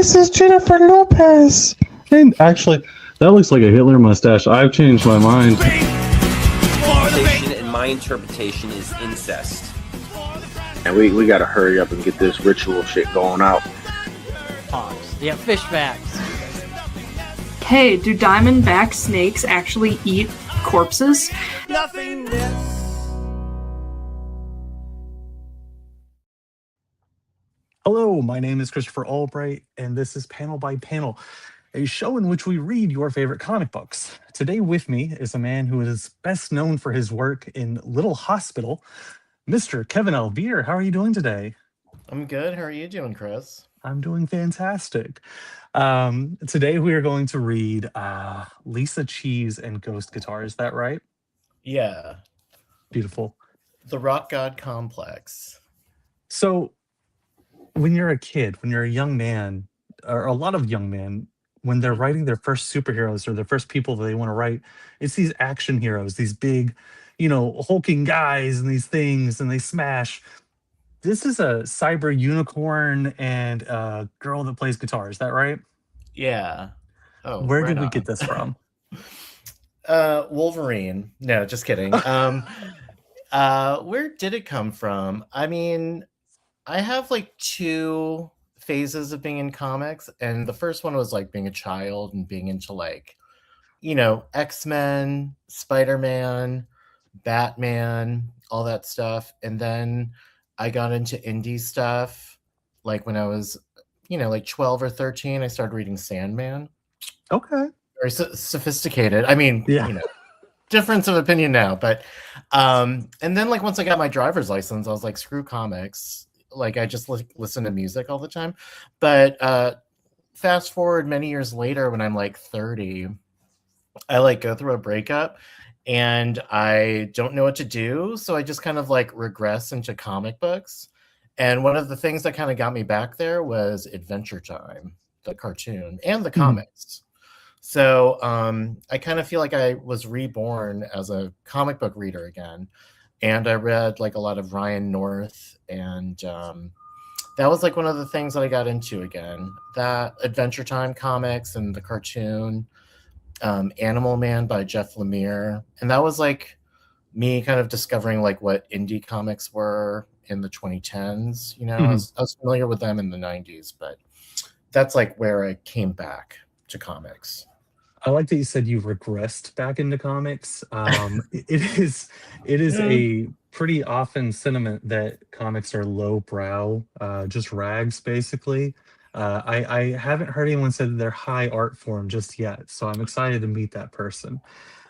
this is Jennifer Lopez. And actually, that looks like a Hitler mustache. I've changed my mind. And my interpretation is incest. And we gotta hurry up and get this ritual shit going out. Hogs. Yeah, fishbacks. Hey, do diamondback snakes actually eat corpses? Nothingness. Hello, my name is Christopher Albright, and this is Panel by Panel, a show in which we read your favorite comic books. Today with me is a man who is best known for his work in Little Hospital, Mr. Kevin Alvir. How are you doing today? I'm good. How are you doing, Chris? I'm doing fantastic. Today we are going to read Lisa Cheese and Ghost Guitar. Is that right? Yeah. Beautiful. The Rock God Complex. So, when you're a kid, when you're a young man, or a lot of young men, when they're writing their first superheroes or their first people that they want to write, it's these action heroes, these big, hulking guys and these things, and they smash. This is a cyber unicorn and a girl that plays guitar. Is that right? Yeah. Oh, Where right did we on. get this from? Wolverine. No, just kidding. Where did it come from? I mean, I have like two phases of being in comics, and the first one was like being a child and being into like, X-Men, Spider-Man, Batman, all that stuff. And then I got into indie stuff like when I was, like 12 or 13. I started reading Sandman. Okay. Very sophisticated. I mean, Yeah. Difference of opinion now, but and then like once I got my driver's license, I was like, screw comics. Like I just listen to music all the time. But fast forward many years later, when I'm like 30, I like go through a breakup and I don't know what to do. So I just kind of like regress into comic books. And one of the things that kind of got me back there was Adventure Time, the cartoon, and the comics. So I kind of feel like I was reborn as a comic book reader again. And I read like a lot of Ryan North, and that was like one of the things that I got into again. That Adventure Time comics and the cartoon, Animal Man by Jeff Lemire. And that was like me kind of discovering like what indie comics were in the 2010s. I was familiar with them in the 90s, but that's like where I came back to comics. I like that you said you regressed back into comics. It is a pretty often sentiment that comics are lowbrow, just rags, basically. I haven't heard anyone say that they're high art form just yet, so I'm excited to meet that person.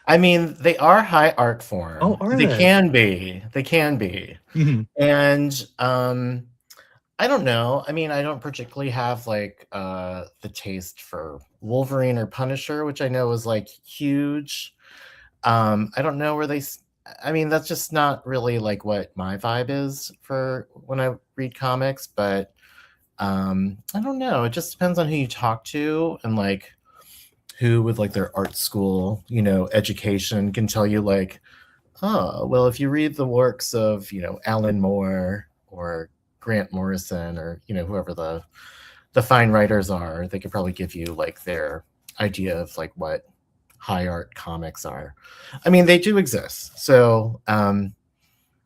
I mean, they are high art form. Oh, are they? They Can be. They can be. And I don't know. I mean, I don't particularly have like the taste for Wolverine or Punisher, which I know is like huge. I don't know where they. I mean, that's just not really like what my vibe is for when I read comics. But I don't know. It just depends on who you talk to and like who with like their art school, education can tell you like, oh, well, if you read the works of Alan Moore or Grant Morrison or whoever the fine writers are, they could probably give you like their idea of like what high art comics are. I mean, they do exist. So I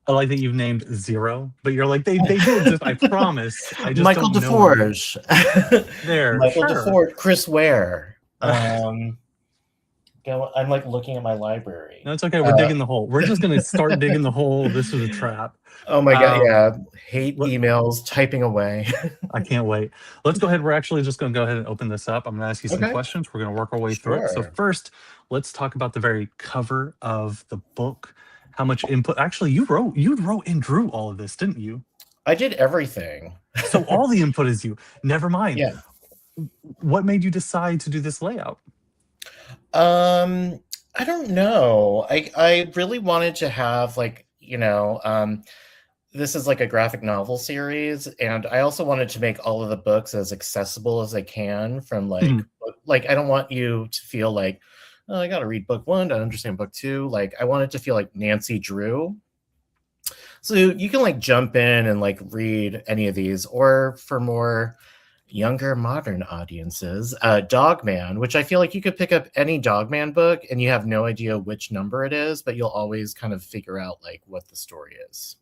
like that you've named zero, but you're like they do exist. I promise. I just Michael don't know DeForge. there, Michael sure. DeForge, Chris Ware. I'm like looking at my library. No, it's okay. We're digging the hole. We're just gonna start digging the hole. This is a trap. Oh my god! Yeah, hate emails, typing away. I can't wait. Let's go ahead. We're actually just going to go ahead and open this up. I'm going to ask you some questions. We're going to work our way through it. So first, let's talk about the very cover of the book. How much input? Actually, you wrote and drew all of this, didn't you? I did everything. So all the input is you. Never mind. Yeah. What made you decide to do this layout? I don't know. I really wanted to have like, this is like a graphic novel series, and I also wanted to make all of the books as accessible as I can from like I don't want you to feel like, oh, I got to read book 1 to understand book 2. Like I want it to feel like Nancy Drew. So you can like jump in and like read any of these, or for more younger modern audiences, Dogman, which I feel like you could pick up any Dogman book and you have no idea which number it is, but you'll always kind of figure out like what the story is.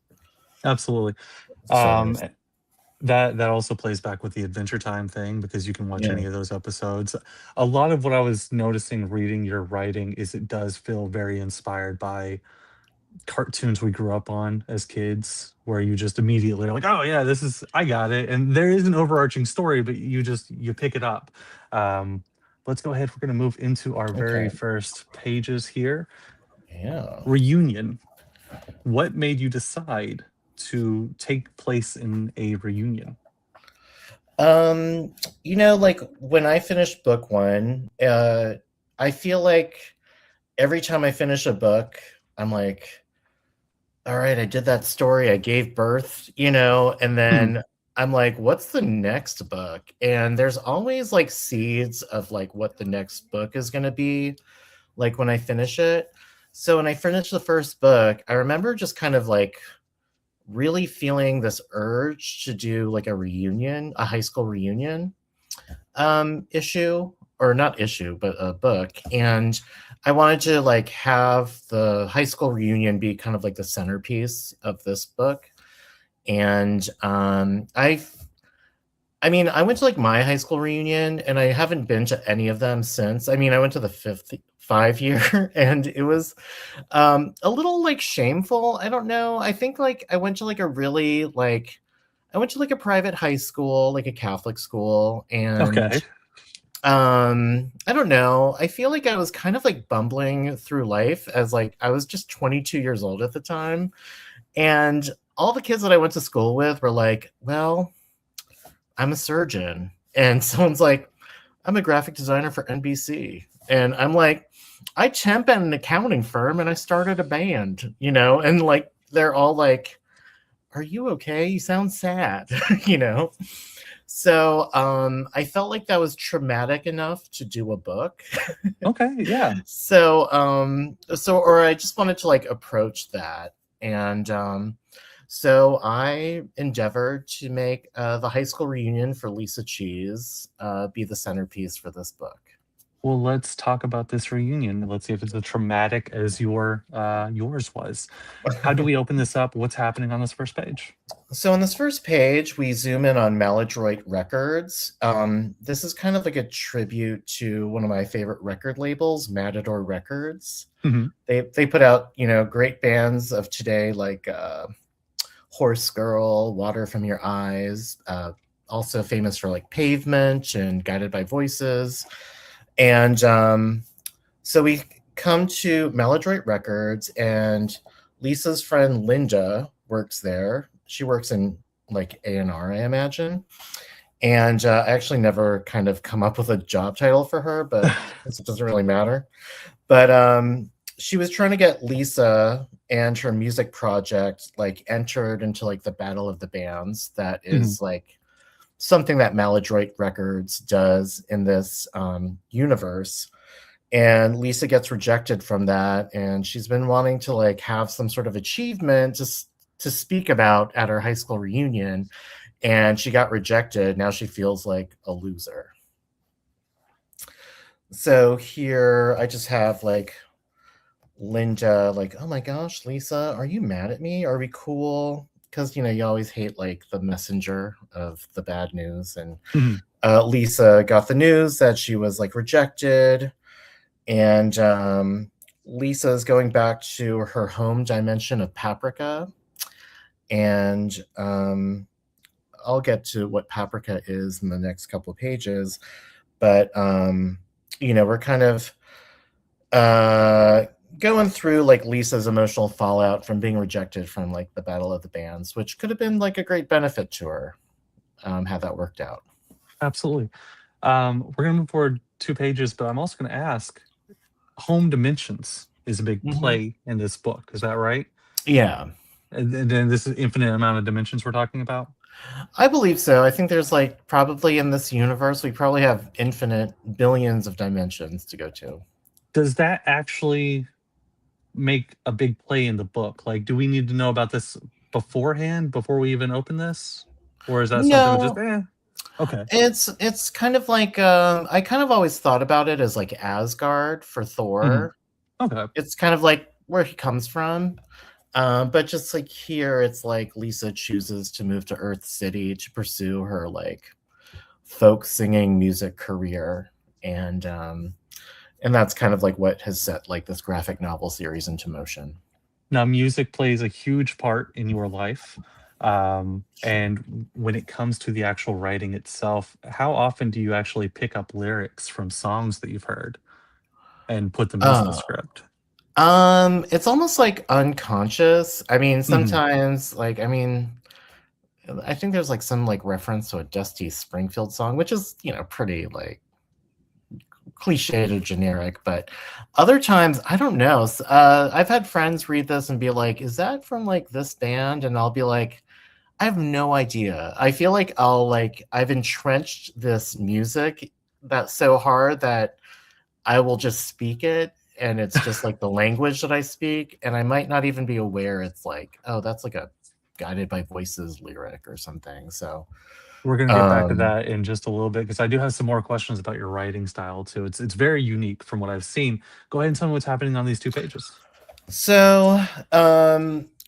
Absolutely. So Um, there's that also plays back with the Adventure Time thing because you can watch yeah. any of those episodes. A lot of what I was noticing reading your writing is it does feel very inspired by cartoons we grew up on as kids, where you just immediately are like, "Oh yeah, this is I got it," and there is an overarching story, but you pick it up. Um, let's go ahead. We're going to move into our very Okay. first pages here. Yeah. Reunion. What made you decide to take place in a reunion? Um, like when I finished book one, I feel like every time I finish a book, I'm like, all right, I did that story, I gave birth, and Mhm. then I'm like, what's the next book? And there's always like seeds of like what the next book is going to be, like when I finish it. So when I finished the first book, I remember just kind of like really feeling this urge to do like a reunion, a high school reunion issue, or not issue, but a book. And I wanted to like have the high school reunion be kind of like the centerpiece of this book. And I mean, I went to like my high school reunion and I haven't been to any of them since. I mean, I went to the fifth 5 year and it was a little like shameful. I don't know. I think like I went to like a really like I went to like a private high school, like a Catholic school, and Okay. I don't know. I feel like I was kind of like bumbling through life as like I was just 22 years old at the time. And all the kids that I went to school with were like, well, I'm a surgeon. And someone's like, I'm a graphic designer for NBC. And I'm like, I temp at an accounting firm and I started a band, and like they're all like, are you okay? You sound sad, you know? So I felt like that was traumatic enough to do a book. Okay. Yeah. Or I just wanted to like approach that. And so I endeavored to make the high school reunion for Lisa Cheese be the centerpiece for this book. Well, let's talk about this reunion. Let's see if it's as traumatic as yours was. How do we open this up? What's happening on this first page? So on this first page, we zoom in on Maladroit Records. This is kind of like a tribute to one of my favorite record labels, Matador Records. Mhm. They put out, great bands of today like Horse Girl, Water from Your Eyes, also famous for like Pavement and Guided by Voices. And so we come to Maladroit Records, and Lisa's friend Linda works there. She works in like A&R, I imagine. And I actually never kind of come up with a job title for her, but it doesn't really matter. But she was trying to get Lisa and her music project like entered into like the Battle of the Bands. That Mhm. is like something that Maladroit Records does in this universe. And Lisa gets rejected from that, and she's been wanting to like have some sort of achievement to speak about at her high school reunion, and she got rejected. Now she feels like a loser. So here I just have like Linda like, oh my gosh, Lisa, are you mad at me? Are we cool? Because you always hate like the messenger of the bad news. And Mhm. Lisa got the news that she was like rejected, and Lisa is going back to her home dimension of Paprika, and I'll get to what Paprika is in the next couple of pages. But we're kind of uh, going through like Lisa's emotional fallout from being rejected from like the Battle of the Bands, which could have been like a great benefit to her had that worked out. Absolutely. We're gonna move forward 2 pages, but I'm also gonna ask, home dimensions is a big Mhm. play in this book. Is that right? Yeah, And then this is infinite amount of dimensions we're talking about? I believe so. I think there's like probably in this universe, we probably have infinite billions of dimensions to go to. Does that actually make a big play in the book? Like, do we need to know about this beforehand, before we even open this? Or is that something that just, No, eh? Okay. It's kind of like I kind of always thought about it as like Asgard for Mhm. Thor. Okay. It's kind of like where he comes from. But just like here, it's like Lisa chooses to move to Earth City to pursue her like folk singing music career, and that's kind of like what has set like this graphic novel series into motion. Now, music plays a huge part in your life. And when it comes to the actual writing itself, how often do you actually pick up lyrics from songs that you've heard and put them into the Uh, script? it's almost like unconscious. I mean, Mhm. sometimes like I think there's like some like reference to a Dusty Springfield song, which is, pretty like cliched or generic, but other times I don't know. I've had friends read this and be like, "Is that from like this band?" And I'll be like, "I have no idea." I feel like I've entrenched this music that's so hard that I will just speak it, and it's just like the language that I speak, and I might not even be aware it's like, oh, that's like a Guided by Voices lyric or something. So, We're gonna get back to um, that in just a little bit because I do have some more questions about your writing style too. It's very unique from what I've seen. Go ahead and tell me what's happening on these 2 pages. so,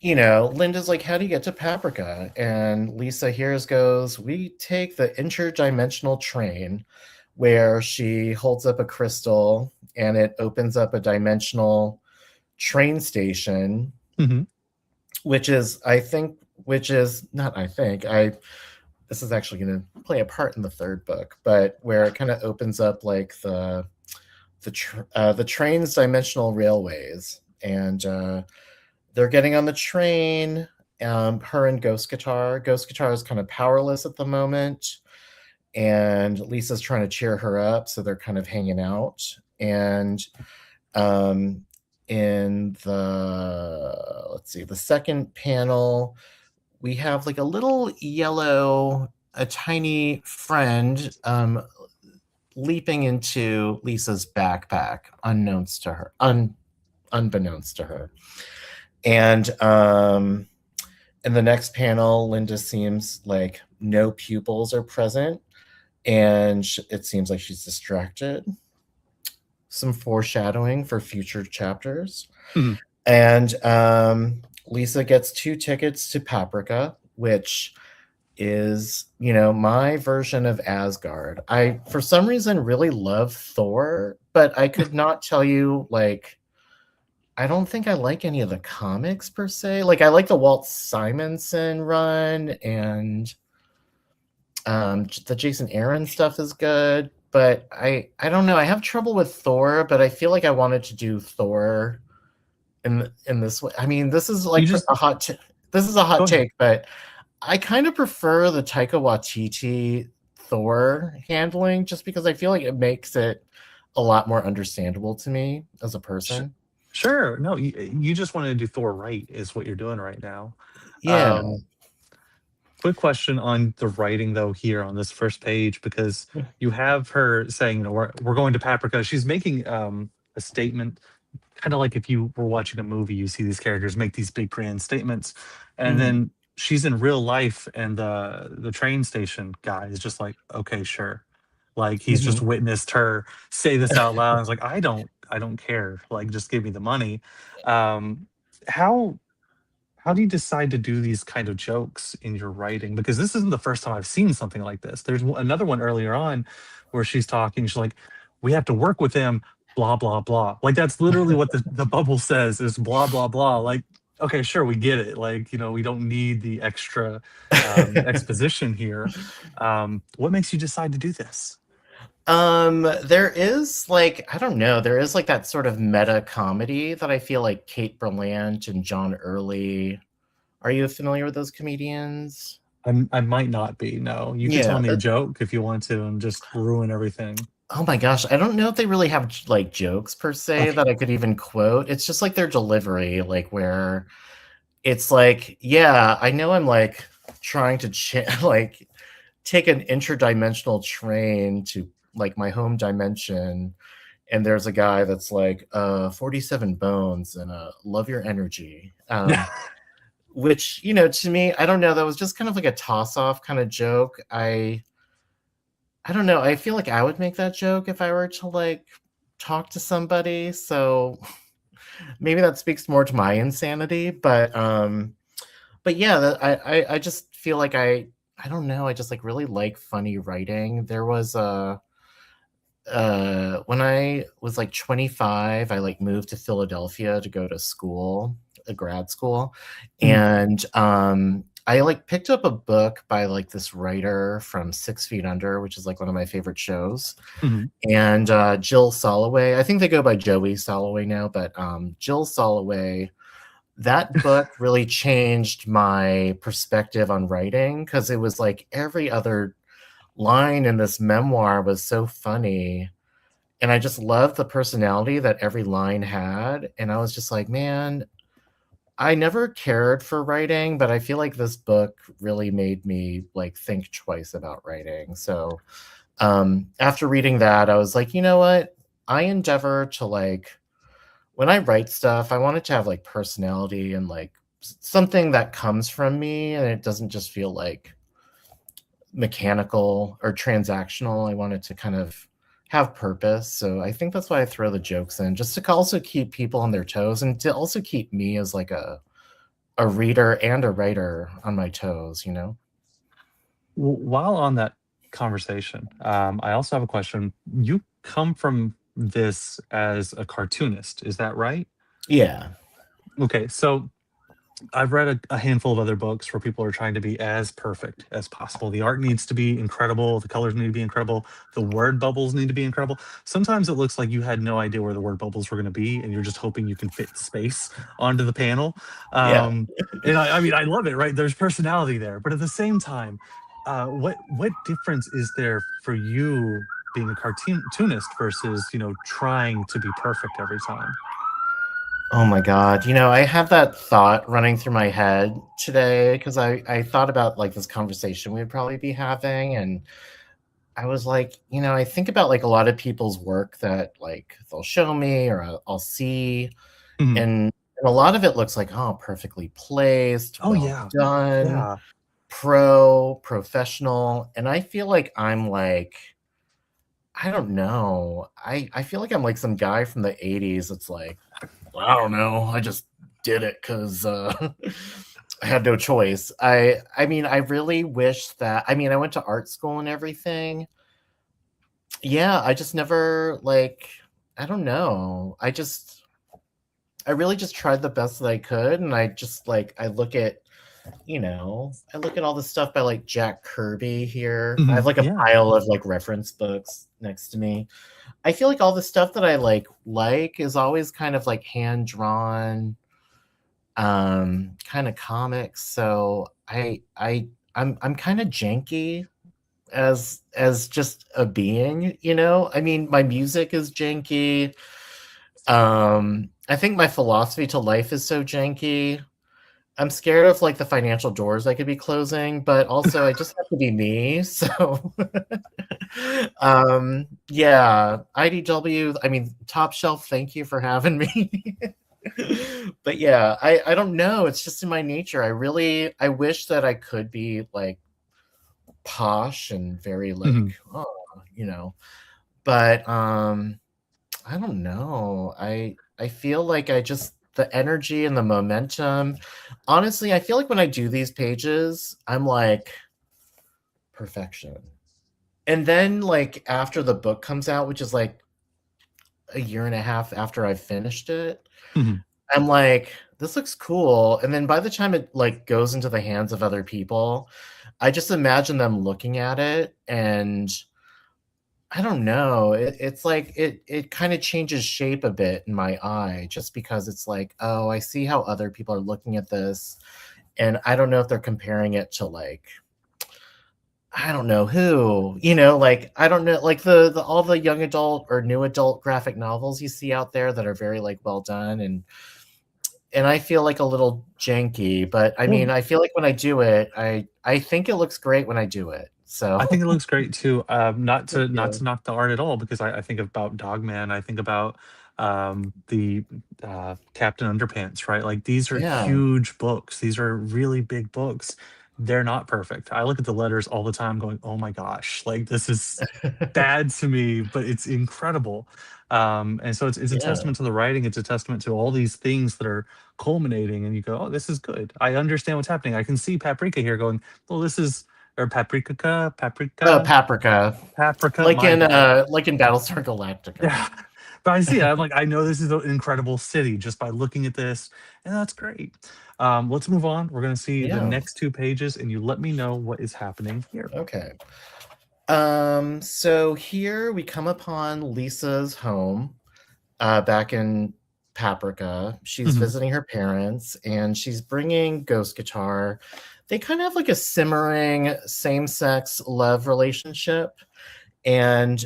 Linda's like, "How do you get to Paprika?" And Lisa here's goes, "We take the interdimensional train," where she holds up a crystal and it opens up a dimensional train station, Mhm. which is, not, I think, this is actually going to play a part in the third book, but where it kind of opens up like the train's dimensional railways, and they're getting on the train. Her and Ghost Guitar is kind of powerless at the moment, and Lisa's trying to cheer her up, so they're kind of hanging out. And um, in the let's see, the second panel, we have like a little yellow, a tiny friend leaping into Lisa's backpack, unbeknownst to her. And in the next panel, Linda seems like no pupils are present, and it seems like she's distracted. Some foreshadowing for future chapters. Mhm. And Lisa gets 2 tickets to Paprika, which is, my version of Asgard. I, for some reason, really love Thor, but I could not tell you, like, I don't think I like any of the comics per se. Like, I like the Walt Simonson run, and the Jason Aaron stuff is good, but I don't know. I have trouble with Thor, but I feel like I wanted to do Thor in this way. I mean, this is You like just this is a hot go ahead. take, but I kind of prefer the Taika Waititi Thor handling, just because I feel like it makes it a lot more understandable to me as a Sh person. Sure. No, you just wanted to do Thor right is what you're doing right now. Yeah. Um, quick question on the writing though here on this first page because you have her saying, we're going to Paprika. She's making a statement kind of like if you were watching a movie, you see these characters make these big grand statements, and Mhm. then she's in real life, and the train station guy is just like, okay, sure, like he's just Mhm. witnessed her say this out loud. And it's like I don't care, like just give me the money. Um, how how do you decide to do these kind of jokes in your writing? Because this isn't the first time I've seen something like this. There's another one earlier on where she's talking. She's like, "We have to work with him." Blah blah blah. Like that's literally what the bubble says is blah blah blah. Like, okay, sure, we get it. Like, we don't need the extra exposition here. What makes you decide to do this? There is like, I don't know, there is like that sort of meta comedy that I feel like Kate Berlant and John Early. Are you familiar with those comedians? I might not be. No, you could tell Yeah. me a joke if you want to and just ruin everything. Oh my gosh, I don't know if they really have like jokes per se Okay. that I could even quote. It's just like their delivery, like where it's like, yeah, I know I'm like trying to like take an interdimensional train to like my home dimension, and there's a guy that's like 47 bones and love your energy. Which, to me, I don't know, that was just kind of like a toss off kind of joke. I don't know. I feel like I would make that joke if I were to like talk to somebody. So maybe that speaks more to my insanity. But yeah, I just feel like I don't know. I just like really like funny writing. There was a when I was like 25, I like moved to Philadelphia to go to school, a grad school, Mhm, and I like picked up a book by like this writer from 6 Feet Under, which is like one of my favorite shows, mhm. and Jill Soloway. I think they go by Joey Soloway now, but Jill Soloway. That book really changed my perspective on writing because it was like every other line in this memoir was so funny, and I just loved the personality that every line had, and I was just like, "Man, I never cared for writing, but I feel like this book really made me, like, think twice about writing." So, after reading that, I was like, "You know what? I endeavor to, like when I write stuff, I want it to have, like, personality and, like, something that comes from me, and it doesn't just feel, like, mechanical or transactional. I want it to kind of have purpose. So I think that's why I throw the jokes in, just to also keep people on their toes and to also keep me as like a reader and a writer on my toes, you know? While on that conversation, I also have a question. You come from this as a cartoonist, is that right? Yeah. Okay, so I've read a handful of other books where people are trying to be as perfect as possible. The art needs to be incredible, the colors need to be incredible, the word bubbles need to be incredible. Sometimes it looks like you had no idea where the word bubbles were going to be, and you're just hoping you can fit space onto the panel. Yeah. And I mean, I love it, right? There's personality there, but at the same time, what difference is there for you being a cartoonist versus trying to be perfect every time? Oh my God. I had that thought running through my head today because I thought about like this conversation we'd probably be having. And I was like, I think about like a lot of people's work that like they'll show me or I'll see. Mhm. And a lot of it looks like, oh, perfectly placed, Oh well yeah, done, yeah. professional. And I feel like I'm like, I don't know. I feel like I'm like some guy from the 80s. It's like, I don't know. I just did it because I had no choice. I mean, I really wish that I went to art school and everything. Yeah, I just never like I don't know. I really just tried the best that I could, and I just like I look at all the stuff by like Jack Kirby here. I have Mhm. like a Yeah. pile of like reference books next to me. I feel like all the stuff that I like is always kind of like hand drawn kind of comics. So I'm kind of janky as just a being. I mean, my music is janky. I think my philosophy to life is so janky. I'm scared of like the financial doors I could be closing, but also I just have to be me. So yeah, IDW, I mean, Top Shelf, thank you for having me. But yeah, I don't know. It's just in my nature. I wish that I could be like posh and very like, Mhm. oh, but I don't know. I feel like I just the energy and the momentum. Honestly, I feel like when I do these pages, I'm like perfection. And then like after the book comes out, which is like a year and a half after I finished it, Mhm. I'm like, this looks cool. And then by the time it like goes into the hands of other people, I just imagine them looking at it and I don't know. It's like it kind of changes shape a bit in my eye just because it's like, oh, I see how other people are looking at this. And I don't know if they're comparing it to like, I don't know who, like I don't know, like the all the young adult or new adult graphic novels you see out there that are very like well done and I feel like a little janky, but I mean, Well, I feel like when I do it, I think it looks great when I do it. So I think it looks great too. Not thank to not you. to knock the art at all, because I think about Dogman. I think about the Captain Underpants. Right, like these are Yeah. huge books. These are really big books, they're not perfect. I look at the letters all the time going, "Oh my gosh, like this is bad to me, but it's incredible." And so it's a Yeah. testament to the writing. It's a testament to all these things that are culminating, and you go, "Oh, this is good. I understand what's happening. I can see Paprika here going, well, this is or Paprika, Paprika. Paprika. My bad. Like in Battlestar Galactica. Yeah." But I see it. I'm like, I know this is an incredible city just by looking at this, and that's great. Let's move on. We're going to see the Yeah. next two pages, and you let me know what is happening here. Okay. So here we come upon Lisa's home, back in Paprika. She's Mhm. visiting her parents, and she's bringing Ghost Guitar. They kind of have like a simmering same-sex love relationship, and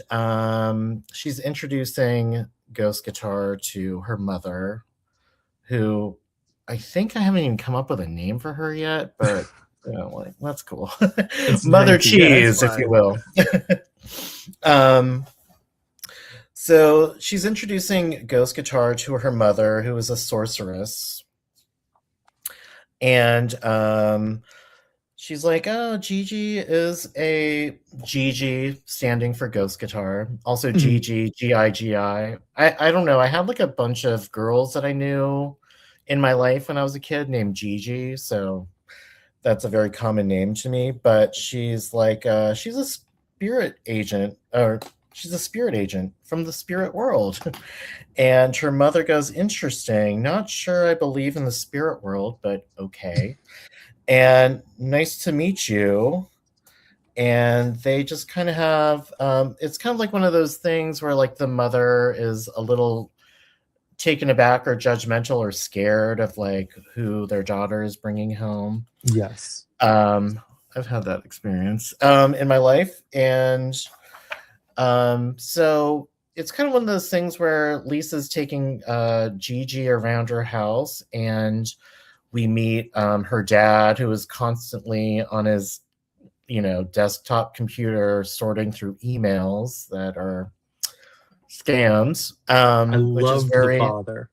she's introducing Ghost Guitar to her mother, who I think I haven't even come up with a name for her yet, but like, that's cool. It's Mother Nancy. Yeah, it's Cheese, if you fine. will. um, so she's introducing Ghost Guitar to her mother, who is a sorceress. And she's like, oh, Gigi is a Gigi, standing for Ghost Guitar. Also, Mhm. Gigi, Gigi. I don't know. I had like a bunch of girls that I knew in my life when I was a kid named Gigi. So that's a very common name to me. But she's like, she's a spirit agent, or she's a spirit agent from the spirit world. And her mother goes, interesting. Not sure I believe in the spirit world, but okay. And nice to meet you. And they just kind of have, it's kind of like one of those things where like the mother is a little taken aback or judgmental or scared of like who their daughter is bringing home. Yes. I've had that experience in my life. And so it's kind of one of those things where Lisa's taking Gigi around her house, and we meet her dad, who is constantly on his, desktop computer sorting through emails that are scams, I which is loved the very. father.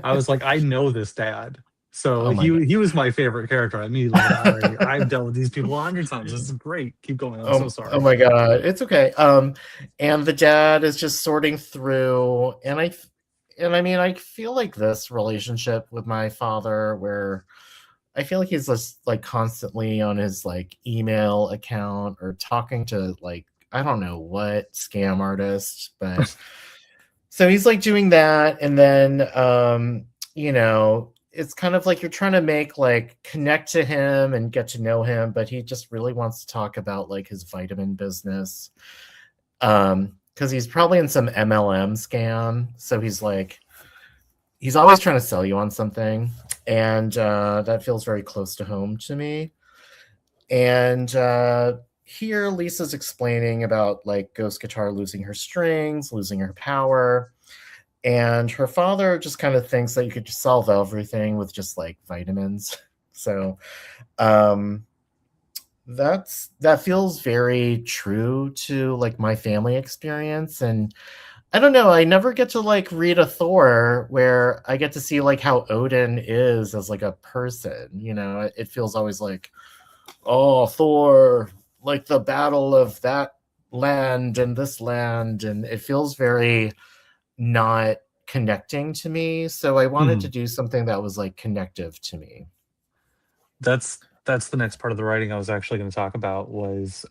I was like, I know this dad. So Oh my god. he was my favorite character. I immediately went, all right, I've dealt with these people 100 times. This is great. Keep going. I'm so Oh sorry. my god, it's okay. And the dad is just sorting through, and I mean, I feel like this relationship with my father, where I feel like he's just like constantly on his like email account or talking to like I don't know what scam artist, but so he's like doing that, and then it's kind of like you're trying to make like connect to him and get to know him, but he just really wants to talk about like his vitamin business. Because he's probably in some MLM scam. So he's always trying to sell you on something. And that feels very close to home to me. And here Lisa's explaining about like Ghost Guitar losing her strings, losing her power. And her father just kind of thinks that you could just solve everything with just like vitamins. So that feels very true to like my family experience. And I don't know, I never get to like read a Thor where I get to see like how Odin is as like a person. It feels always like, oh, Thor, like the battle of that land and this land, and it feels very not connecting to me. So I wanted to Mhm. do something that was like connective to me. That's the next part of the writing I was actually going to talk about was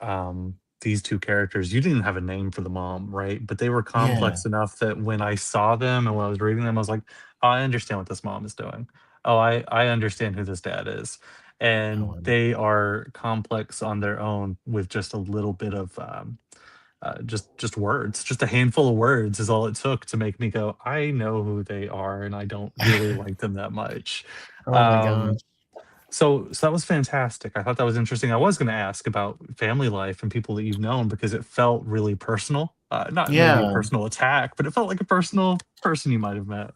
these two characters. You didn't have a name for the mom, right? But they were Yeah. complex enough that when I saw them and when I was reading them, I was like, oh, I understand what this mom is doing. Oh, I understand who this dad is. Oh, And they are complex on their own with just a little bit of just words. Just a handful of words is all it took to make me go, I know who they are, and I don't really like them that much. oh my Um, gosh. so that was fantastic. I thought that was interesting. I was going to ask about family life and people that you've known because it felt really personal. Not maybe a Yeah. personal attack, but it felt like a personal person you might have met.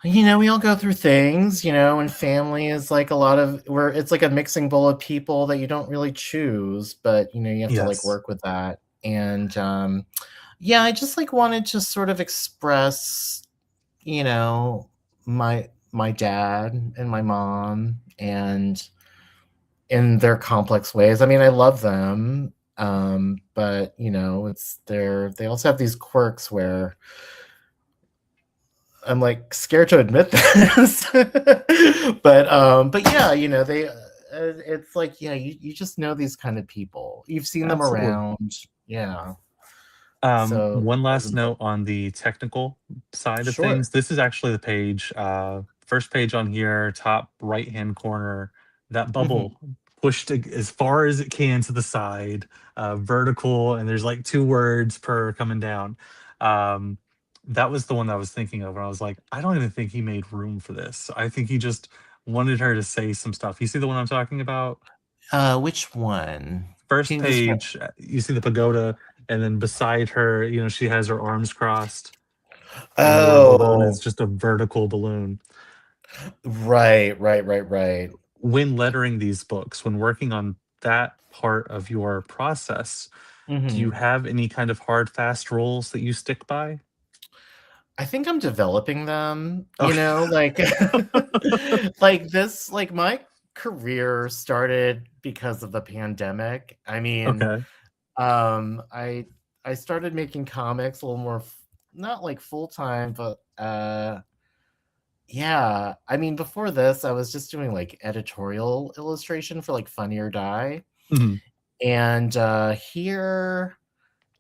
We all go through things, and family is like a lot of where it's like a mixing bowl of people that you don't really choose, but you have to like Yes. work with that. And yeah, I just like wanted to sort of express, you know, my dad and my mom, and in their complex ways. I mean, I love them, but you know, they also have these quirks where I'm like scared to admit this. But yeah, you know, it's like, yeah, you just know these kind of people. You've seen them Absolutely. around. Yeah. So One that was last note important. on the technical side of Sure. things. This is actually the page, first page on here, top right-hand corner, that Mhm. bubble pushed as far as it can to the side, vertical, and there's like 2 words per coming down. Um, that was the one that I was thinking of, and I was like, "I don't even think he made room for this." I think he just wanted her to say some stuff. You see the one I'm talking about? Which one? First Can you describe? page, you see the pagoda, and then beside her, she has her arms crossed, and the word balloon is Oh, just a vertical balloon. right. When lettering these books, when working on that part of your process, do you Mhm. have any kind of hard, fast rules that you stick by? I think I'm developing them, you Okay. know, like like this, like my career started because of the pandemic. I mean, Okay. I started making comics a little more not like full time, but yeah, I mean before this I was just doing like editorial illustration for like Funny or Die. Mhm. And here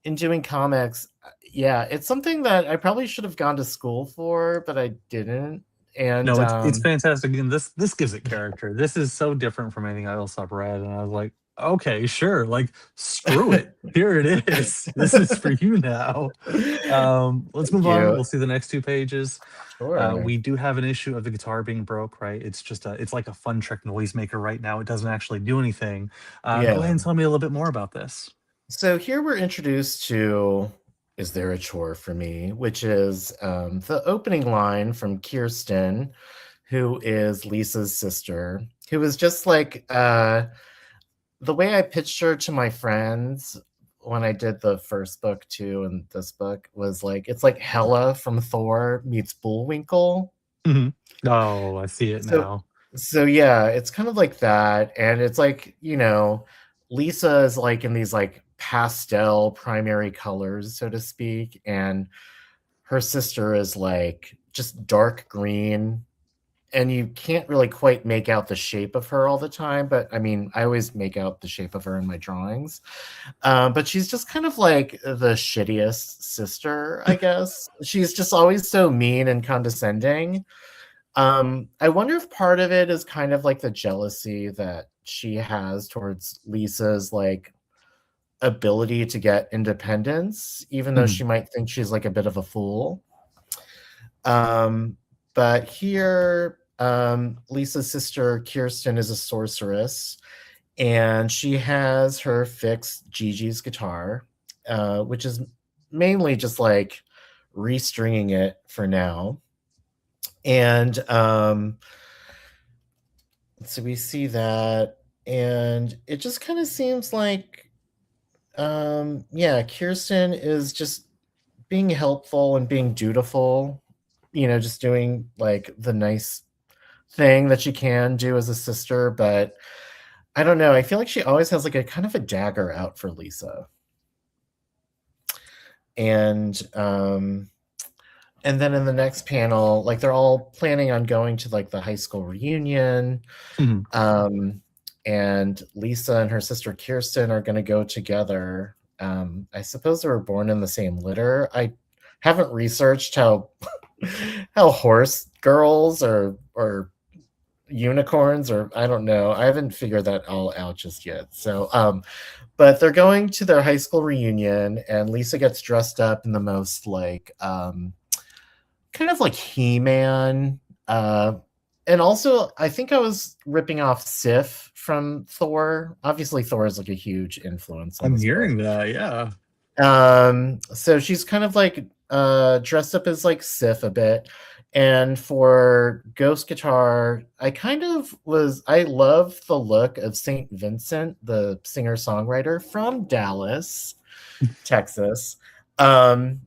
in doing comics, yeah, it's something that I probably should have gone to school for, but I didn't. And No, it's fantastic, and this gives it character. This is so different from anything else I've read, and I was like, "Okay, sure, like, screw it. Here it is. This is for you now." Let's Thank move on. you. We'll see the next 2 pages. Sure. We do have an issue of the guitar being broke, right? It's like a fun trick noisemaker right now. It doesn't actually do anything. Go ahead Yeah. and tell me a little bit more about this. So here we're introduced to Is There a Chore for Me, which is the opening line from Kirsten, who is Lisa's sister, who is just like the way I pitched her to my friends when I did the first book too, and this book was like it's like Hela from Thor meets Bullwinkle. Mhm. Oh, I see it So now. so yeah, it's kind of like that, and it's like, you know, Lisa is like in these like pastel primary colors, so to speak, and her sister is like just dark green, and you can't really quite make out the shape of her all the time, but I mean, I always make out the shape of her in my drawings. But she's just kind of like the shittiest sister, I guess. She's just always so mean and condescending. I wonder if part of it is kind of like the jealousy that she has towards Lisa's like ability to get independence, even though Mhm. she might think she's like a bit of a fool. Um, but here, Lisa's sister Kirsten is a sorceress, and she has her fix Gigi's guitar, which is mainly just like restringing it for now. And so we see that, and it just kind of seems like, yeah, Kirsten is just being helpful and being dutiful, you know, just doing like the nice thing that she can do as a sister. But I don't know. I feel like she always has like a kind of a dagger out for Lisa. And and then in the next panel, like they're all planning on going to like the high school reunion. Mhm. Um, and Lisa and her sister Kirsten are going to go together. I suppose they were born in the same litter. I haven't researched how how horse girls or unicorns, or I don't know. I haven't figured that all out just yet. So but they're going to their high school reunion, and Lisa gets dressed up in the most like kind of like He-Man. And also, I think I was ripping off Sif from Thor. Obviously, Thor is like a huge influence on I'm this book. hearing that, yeah. So she's kind of like dressed up as like Sif a bit. And for Ghost Guitar, I love the look of St. Vincent, the singer-songwriter from Dallas, Texas. Um,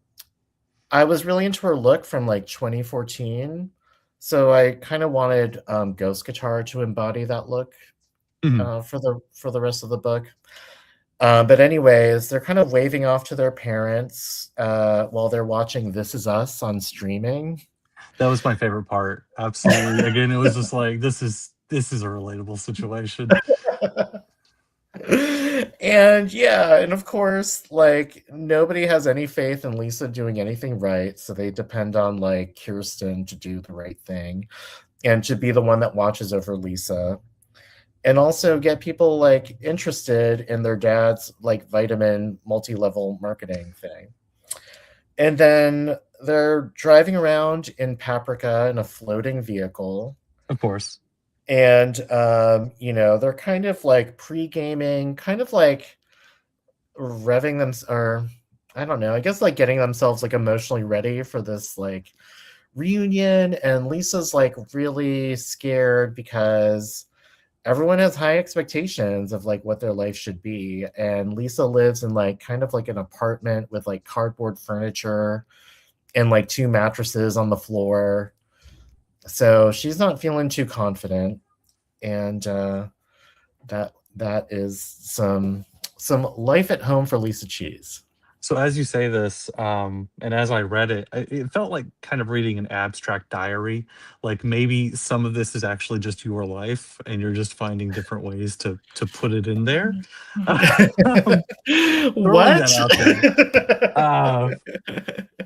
I was really into her look from like 2014. So I kind of wanted Ghost Guitar to embody that look Mhm. For the rest of the book. But anyways, they're kind of waving off to their parents while they're watching This Is Us on streaming. That was my favorite part. Absolutely. Again, it was just like this is a relatable situation. And yeah, and of course, like nobody has any faith in Lisa doing anything right, so they depend on like Kirsten to do the right thing and to be the one that watches over Lisa. And also get people like interested in their dad's like vitamin multi-level marketing thing. And then they're driving around in Paprika in a floating vehicle. Of course. And they're kind of like pre-gaming, kind of like revving them, or I don't know, I guess like getting themselves like emotionally ready for this like reunion. And Lisa's like really scared because everyone has high expectations of like what their life should be, and Lisa lives in like kind of like an apartment with like cardboard furniture and like two mattresses on the floor, so she's not feeling too confident. And that is some life at home for Lisa Cheese. So as you say this, and as I read it, it felt like kind of reading an abstract diary. Like maybe some of this is actually just your life, and you're just finding different ways to put it in there. Throwing What? that out there.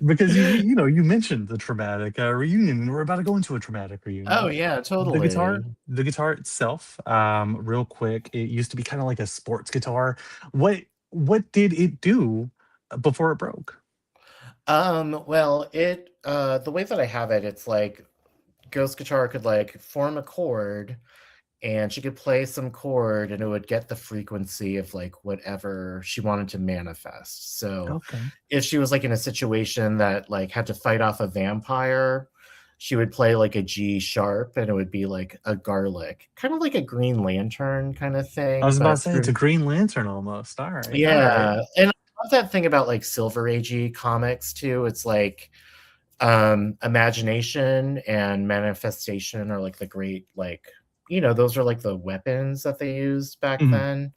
Because you mentioned the traumatic reunion, and we're about to go into a traumatic Oh reunion. yeah, The totally. guitar, the guitar itself, real quick, it used to be kind of like a sports guitar. What did it do before it broke? Well, it the way that I have it, it's like Ghost Guitar could like form a chord, and she could play some chord and it would get the frequency of like whatever she wanted to manifest. So Okay. if she was like in a situation that like had to fight off a vampire, she would play like a G sharp and it would be like a garlic, kind of like a Green Lantern kind of I thing, was about to but say it's a Green Lantern almost. All right. All right. yeah. And I love that thing about like Silver Agey comics too. It's like imagination and manifestation are like the great, like, those are like the weapons that they used back Mhm.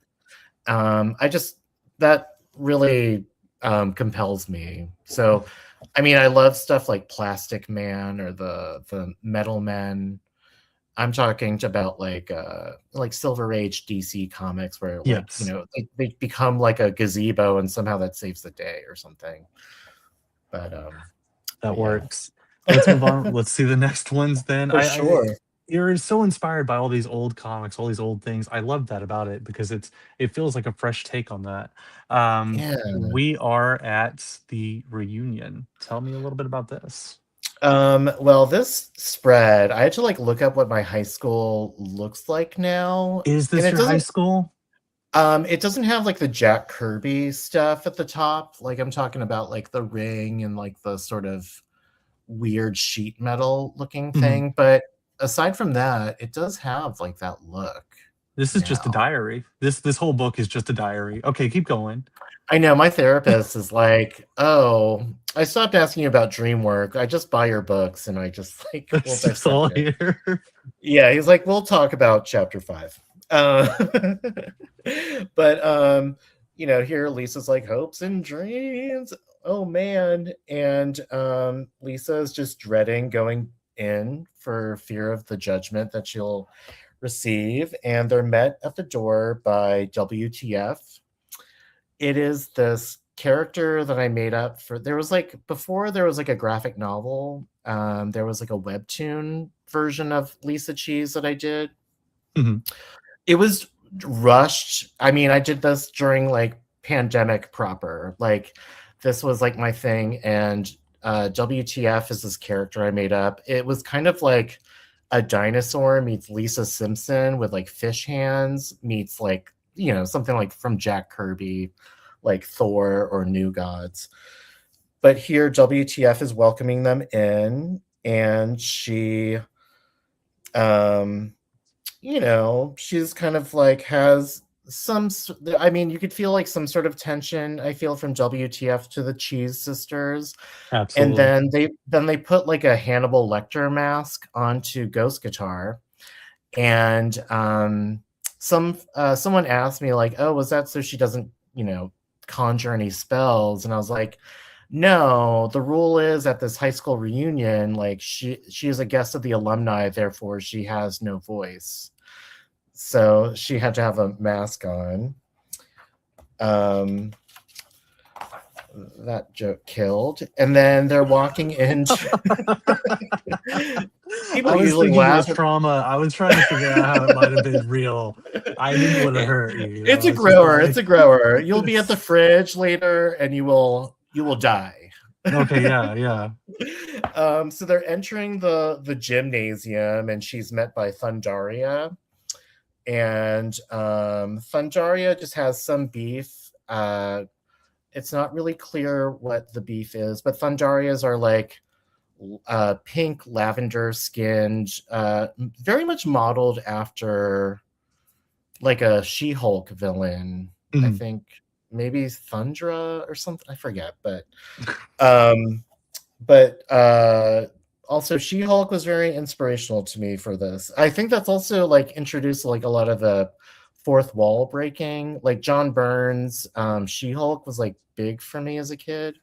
then. I just, that really compels me. So I mean, I love stuff like Plastic Man or the Metal Men. I'm talking about like Silver Age DC comics where like, Yes, they become like a gazebo and somehow that saves the day or something. But that yeah. works. Let's move on. Let's see the next ones then. For I sure. you're so inspired by all these old comics, all these old things. I love that about it because it feels like a fresh take on that. Yeah. We are at the reunion. Tell me a little bit about this. Well, this spread, I had to like look up what my high school looks like now, Is and this your high school? it doesn't have like the Jack Kirby stuff at the top. Like I'm talking about like the ring and like the sort of weird sheet metal looking Mhm. thing, but aside from that, it does have like that look This is just a now. diary. This whole book is just a diary. Okay, keep going. I know my therapist is like, "Oh, I stopped asking you about dream work. I just buy your books and I just like will That's just dissect all it." here. Yeah, he's like, "We'll talk about chapter 5." Uh, but here Lisa's like, "Hopes and dreams." Oh man. And Lisa is just dreading going in for fear of the judgment that she'll receive, and they're met at the door by WTF. It is this character that I made up for. There was like before there was like a graphic novel. There was like a webtoon version of Lisa Cheese that I did. Mhm. It was rushed. I mean, I did this during like pandemic proper. Like this was like my thing, and WTF is this character I made up. It was kind of like a dinosaur meets Lisa Simpson with like fish hands meets like something like from Jack Kirby, like Thor or New Gods. But here WTF is welcoming them in, and she um she's kind of like has I mean, you could feel like some sort of tension I feel from WTF to the Cheese sisters. And Absolutely. then they put like a Hannibal Lecter mask onto Ghost Guitar, and someone asked me like, "Oh, was that so she doesn't, conjure any spells?" And I was like, "No, the rule is at this high school reunion, like she is a guest of the alumni, therefore she has no voice." So she had to have a mask on. That joke killed. And then they're walking into people I was usually thinking it laugh was at trauma. I was trying to figure out how it might have been real. I didn't want to hurt you. It's a It's just grower. like, It's a grower. You'll be at the fridge later and you will die. okay, yeah. So they're entering the gymnasium and she's met by Thundaria. And Thundaria just has some beef. It's not really clear what the beef is, but Thundarias are like pink lavender skinned, very much modeled after like a She-Hulk villain. I Mhm. think maybe Thundra or something. I forget, but also She-Hulk was very inspirational to me for this. I think that's also like introduced like a lot of the fourth wall breaking. Like John Byrne's She-Hulk was like big for me as a kid.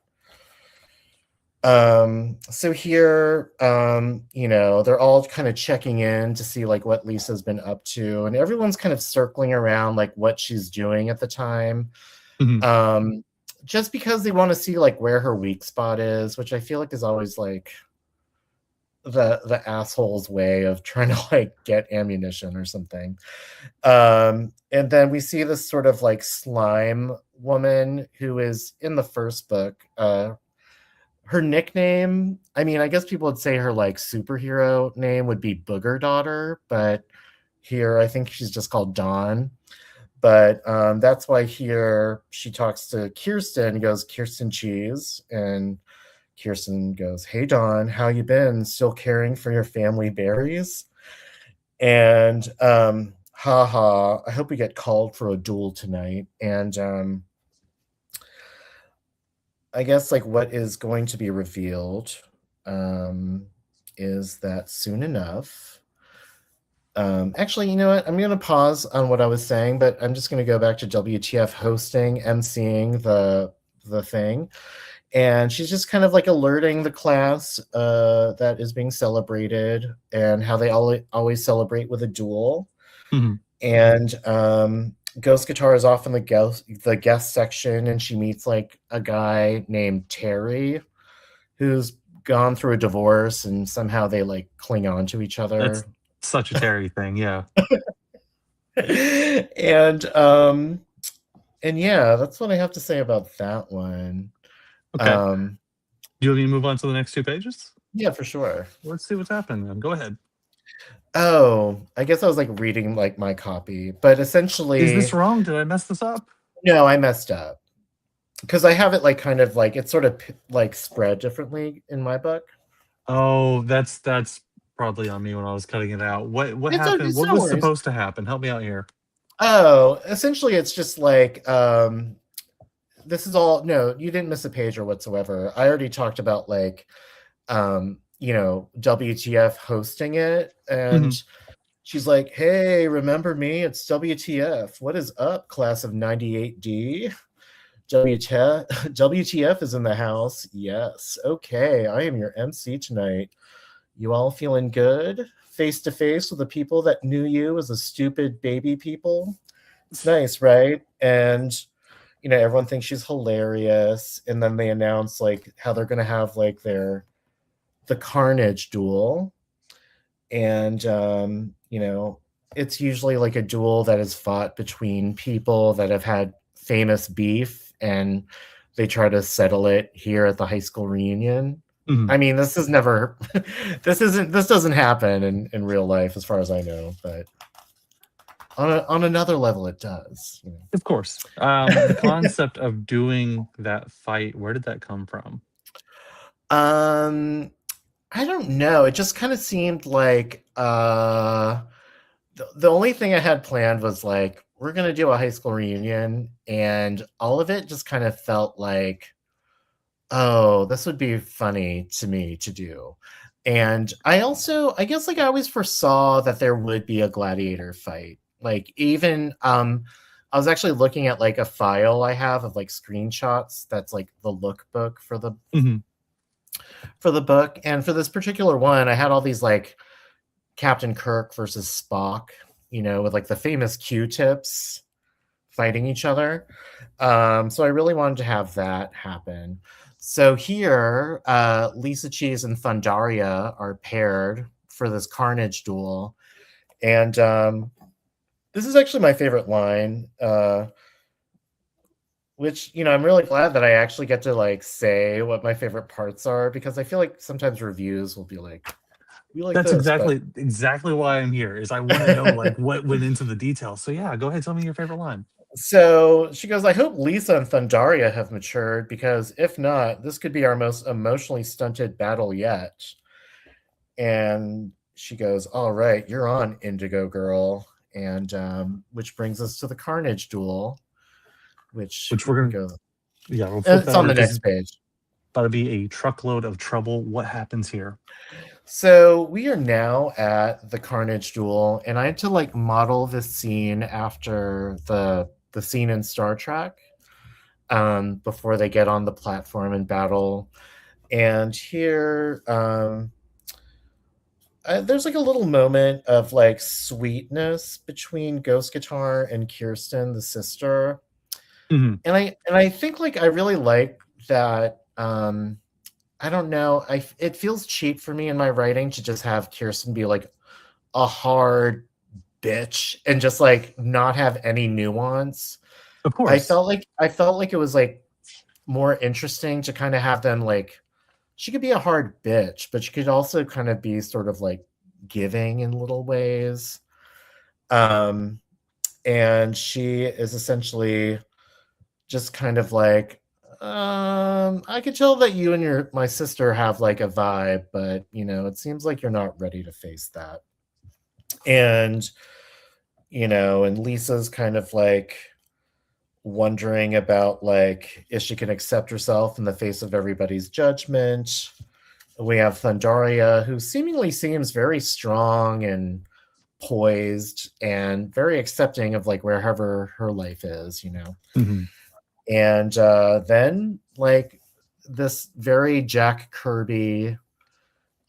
So here, they're all kind of checking in to see like what Lisa's been up to, and everyone's kind of circling around like what she's doing at the time. Mhm. Just because they want to see like where her weak spot is, which I feel like is always like the asshole's way of trying to like get ammunition or something. And then we see this sort of like slime woman who is in the first book. Her nickname, I mean, I guess people would say her like superhero name would be Booger Daughter, but here I think she's just called Dawn. But that's why here she talks to Kirsten and goes, "Kirsten Cheese," and Kirsten goes, "Hey Dawn, how you been? Still caring for your family berries?" And haha, I hope we get called for a duel tonight. And I guess like what is going to be revealed is that soon enough. Actually, you know what? I'm going to pause on what I was saying, but I'm just going to go back to WTF hosting, emceeing the thing, and she's just kind of like alerting the class that is being celebrated and how they always celebrate with a duel. Mhm. And Ghost Guitar is off in the guest section, and she meets like a guy named Terry who's gone through a divorce, and somehow they like cling on to each That's other. such a Terry thing, yeah. and yeah, that's what I have to say about that one. Okay. Um, Do you want me to move on to the next 2 pages? yeah, for sure. Let's see what's happening then. Go ahead. Oh, I guess I was like reading like my copy, but Is this essentially, wrong? Did I mess this up? no, I messed up because I have it like kind of like it's sort of like spread differently in my book. Oh, that's probably on me when I was cutting it out. What happened? It's What no was worries. supposed to happen? Help me out here. Oh, essentially, it's just like this is all. No, you didn't miss a page or whatsoever. I already talked about like WTF hosting it, and Mhm. she's like, "Hey, remember me? It's WTF. What is up, class of 98D? WTF is in the house. Yes. Okay, I am your MC tonight. You all feeling good? Face to face with the people that knew you as a stupid baby people? It's nice, right?" And everyone thinks she's hilarious. And then they announce like how they're gonna have like the Carnage duel. And it's usually like a duel that is fought between people that have had famous beef, and they try to settle it here at the high school reunion. Mhm. I mean, this is never this doesn't happen in real life as far as I know, but on another level it does. Of course. The concept of doing that fight, where did that come from? I don't know. It just kind of seemed like the only thing I had planned was like we're gonna do a high school reunion, and all of it just kind of felt like, oh, this would be funny to me to do. And I guess like I always foresaw that there would be a gladiator fight. Like even I was actually looking at like a file I have of like screenshots that's like the lookbook Mhm. for the book. And for this particular one, I had all these like Captain Kirk versus Spock, with like the famous Q-tips fighting each other. So I really wanted to have that happen. So here, Lisa Cheese and Thundaria are paired for this Carnage duel. And this is actually my favorite line, which, I'm really glad that I actually get to like say what my favorite parts are, because I feel like sometimes reviews will be like, we like That's this, but exactly why I'm here, is I wanna know, like, what went into the details. So, yeah, go ahead, tell me your favorite line. so she goes, I hope Lisa and Thundaria have matured, because if not, this could be our most emotionally stunted battle yet. And she goes, all right, you're on, Indigo Girl. And which brings us to the Carnage duel, which Which we're we gonna go. yeah, we'll flip It's that on over the because next it's page. about to be a truckload of trouble. What happens here? So we are now at the Carnage duel, and I had to like model this scene after the scene in Star Trek, before they get on the platform and battle. And here, there's like a little moment of like sweetness between Ghost Guitar and Kirsten, the sister. Mhm. And I think like I really like that. I don't know. It feels cheap for me in my writing to just have Kirsten be like a hard bitch and just like not have any nuance. Of I course. felt like it was like more interesting to kind of have them like, she could be a hard bitch, but she could also kind of be sort of like giving in little ways. Um and she is essentially just kind of like, I could tell that you and my sister have like a vibe, but it seems like you're not ready to face that. And and Lisa's kind of like wondering about like if she can accept herself in the face of everybody's judgment. We have Thundaria, who seemingly seems very strong and poised and very accepting of like wherever her life is. Mhm. And then like this very Jack Kirby,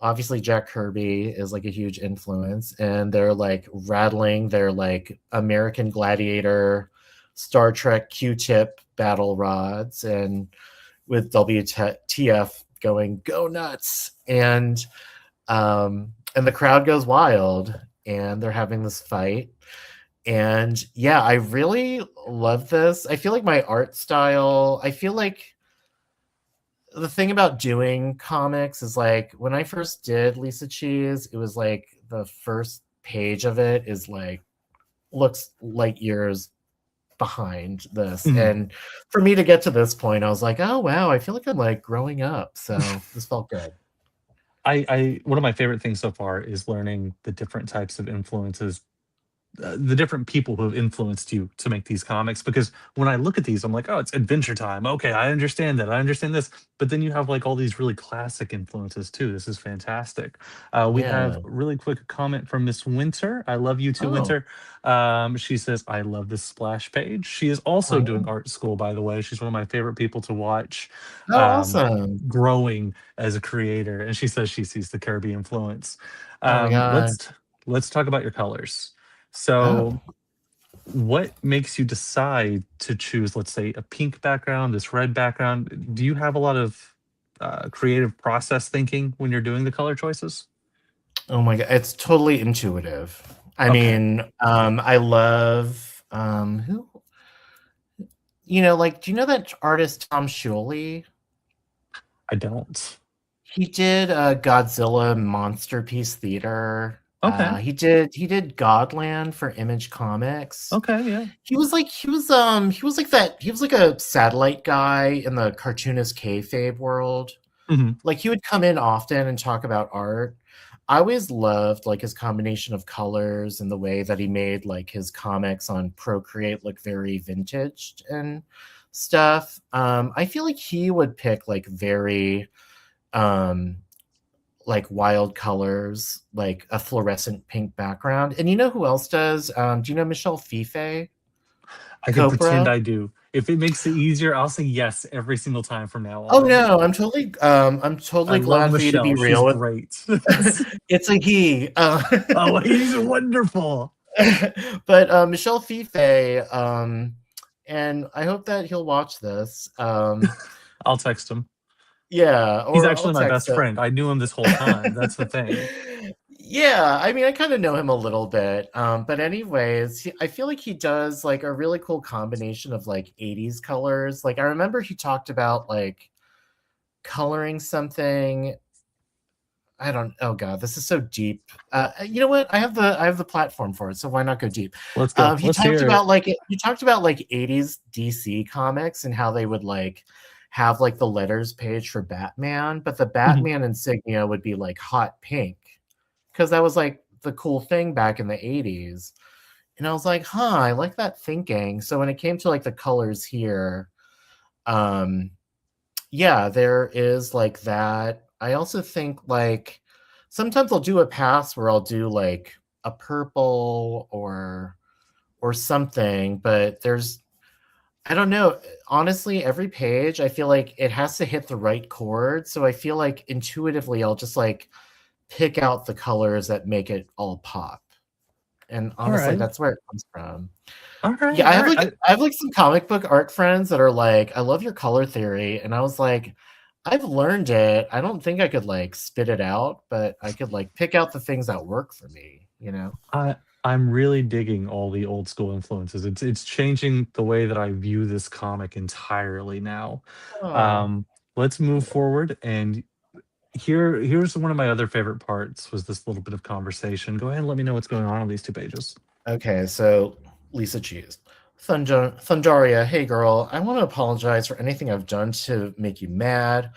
obviously Jack Kirby is like a huge influence, and they're like rattling their like American Gladiator, Star Trek Q-tip battle rods, and with WTF going go nuts, and the crowd goes wild, and they're having this fight. And yeah, I really love this. I feel like my art style, I feel like the thing about doing comics is like when I first did Lisa Cheese, it was like the first page of it is like looks light years behind this. Mhm. And for me to get to this point, I was like, oh wow, I feel like I'm like growing up. So this felt good. I one of my favorite things so far is learning the different types of influences, the different people who have influenced you to make these comics. Because when I look at these, I'm like, oh, it's Adventure Time. Okay, I understand that. I understand this. But then you have like all these really classic influences too. This is fantastic. We have Yeah. a really quick comment from Miss Winter. I love you too, Oh, Winter. She says, I love this splash page. She is also doing oh, art school, by the way. She's one of my favorite people to watch, oh, um, awesome. growing as a creator. And she says she sees the Kirby influence. Oh my Um, god. let's let's talk about your colors. So, Oh. what makes you decide to choose, let's say, a pink background, this red background? Do you have a lot of creative process thinking when you're doing the color choices? Oh my god, it's totally intuitive. I Okay, mean, I love who like, do you know that artist Tom Scioli? I don't. He did Godzilla Monster Piece Theater. Okay, He did Godland for Image Comics. okay, yeah. He was like a satellite guy in the cartoonist kayfabe world. Hmm. Like he would come in often and talk about art. I always loved like his combination of colors and the way that he made like his comics on Procreate look very vintage and stuff. I feel like he would pick like very um like wild colors, like a fluorescent pink background. And you know who else does? Do you know Michelle Fife? I can pretend Copra? I do. If it makes it easier, I'll say yes every single time from now Oh on. no, I'm I totally love glad for you to be Michelle. She's real with. great. It's a he. Oh, he's wonderful. But Michelle Fife, and I hope that he'll watch this. I'll text him. Yeah, He's or I'll actually my text best him. friend. I knew him this whole time. That's the thing. Yeah, I mean, I kind of know him a little bit. But anyways, I feel like he does like a really cool combination of like 80s colors. Like I remember he talked about like coloring something. I don't. Oh God, this is so deep. You know what? I have the platform for it, so why not go deep? Let's go. He Let's talked hear it. about like he talked about like 80s DC comics and how they would like have like the letters page for Batman, but the Mhm. Batman insignia would be like hot pink because that was like the cool thing back in the 80s. And I was like, huh, I like that thinking. So when it came to like the colors here, um, yeah, there is like that. I also think like sometimes I'll do a pass where I'll do like a purple or something, but there's I don't know. Honestly, every page I feel like it has to hit the right chord. So I feel like intuitively I'll just like pick out the colors that make it all pop. And All honestly, right. that's where it comes from. All right. Yeah, All right. I have like some comic book art friends that are like, I love your color theory. And I was like, I've learned it. I don't think I could like spit it out, but I could like pick out the things that work for me, you know? I I'm really digging all the old school influences. It's changing the way that I view this comic entirely now. Oh. Um, let's move forward, and here's one of my other favorite parts was this little bit of conversation. Go ahead and let me know what's going on these two pages. Okay, so Lisa Cheese. Thundaria, hey girl, I want to apologize for anything I've done to make you mad.